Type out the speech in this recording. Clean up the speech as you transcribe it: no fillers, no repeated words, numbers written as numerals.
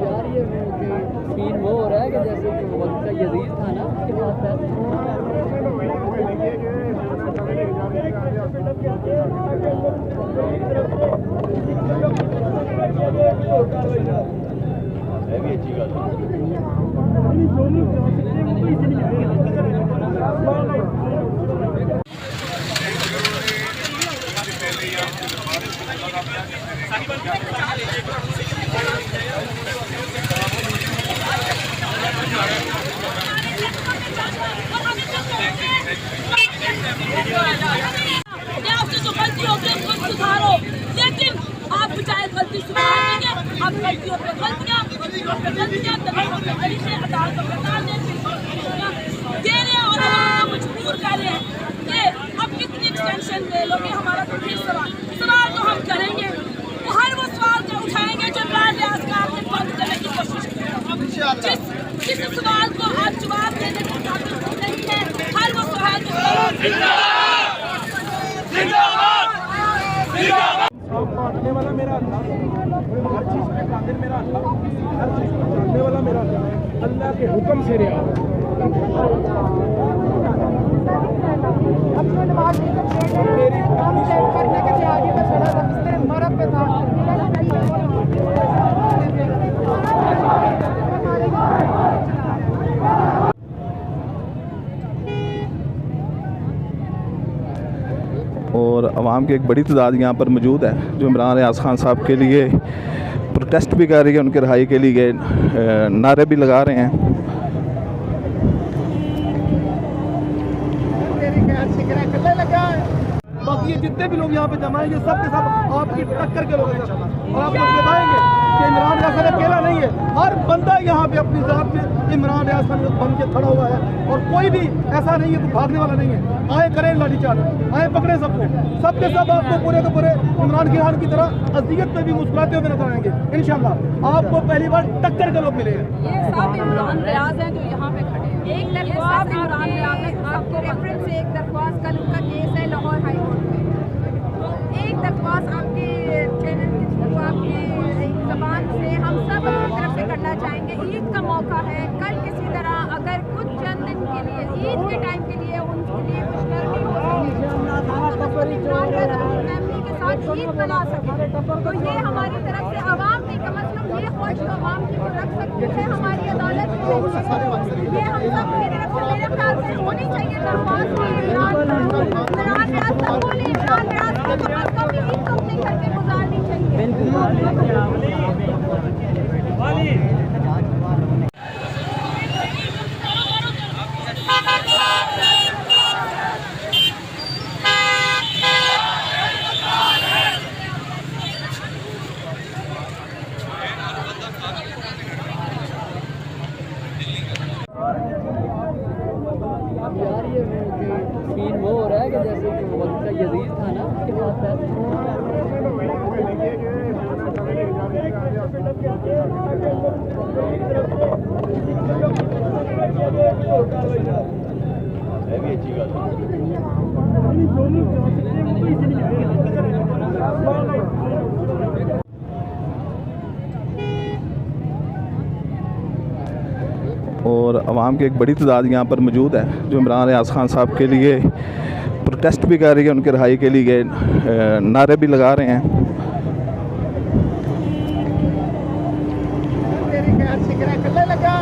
यार ये सीन वो हो रहा है कि जैसे कि वक्त का यजीद था ना उसके बाद भी अच्छी बात आपसे जो गलती होगी उसको सुधारो, लेकिन आप चाहे गलती सुधार देंगे, आप गलतियों पे गलतियां तरीके अदालतों में डाल दे रहे हैं और हमें मजबूर कर रहे हैं कि अब कितनी एक्सटेंशन ले लोगे हमारा तो फिर सवाल तो हम करेंगे, हर वो सवाल को उठाएंगे जो रियाज का आपने बंद करने की कोशिश की। जिस सवाल को आप जवाब देने की काबिल नहीं है, हर वो सवाल बांटने वाला मेरा अल्लाह, हर चीज़ पे कादिर मेरा अल्लाह, हर चीज़ को जानने वाला मेरा अल्लाह, अल्लाह के हुक्म से रिया और आवाम की एक बड़ी तादाद यहाँ पर मौजूद है जो इमरान रियाज खान साहब के लिए प्रोटेस्ट भी कर रही है, उनके रिहाई के लिए नारे भी लगा रहे हैं। बाकी ये जितने भी लोग यहाँ पे जमा हैं ये सब के सब आपकी टक्कर के लोग हैं और आप लोग बताएंगे कि इमरान रियाज खान अकेला नहीं है, हर बंदा यहाँ पे अपनी जात में इमरान रियाज खान बन के खड़ा हुआ है और कोई भी ऐसा नहीं है, कोई भागने वाला नहीं है। आए करें लाठीचार्ज, आए पकड़े सबको, सब के सब आपको पूरे के पूरे इमरान खान की तरह अजियत में भी मुस्कुराते हुए नजर आएंगे इंशाल्लाह। आपको पहली बार टक्कर के लोग मिले हैं। ये सब इमरान रियाज हैं जो यहाँ पे खड़े हैं। एक दरख्वास्त इमरान रियाज है, आपको रेफरेंस से एक दरख्वास्त, कल उनका केस है लाहौर हाई कोर्ट में, तो एक दरख्वास्त आपके चैनल के थ्रू आपकी ज़बान से हम सब अपनी तरफ से करना चाहेंगे। ईद का मौका है, कल किसी तरह अगर कुछ चंद दिन के लिए ईद के टाइम के लिए उनके लिए कुछ करनी हो फैमिली के साथ ईद मना सके, तो ये हमारी तरफ से आवाम की कम अज़ कम ये ख्वाहिश आवाम की रख सकती है हमारी अदालत में। ये हम सब की तरफ से मेरे ख्याल से होनी चाहिए दरख्वास्त इमरान रियाज तक बोले, इमरान रियाज को कम अज़ कम ईद तो अपने घर पे गुजारनी चाहिए। यार ये सीन वो हो रहा है कि जैसे कि वक्त का यजीद था ना उसके बाद भी अच्छी बात और आवाम की एक बड़ी तादाद यहाँ पर मौजूद है जो इमरान रियाज खान साहब के लिए प्रोटेस्ट भी कर रही है, उनके रिहाई के लिए नारे भी लगा रहे हैं। लगा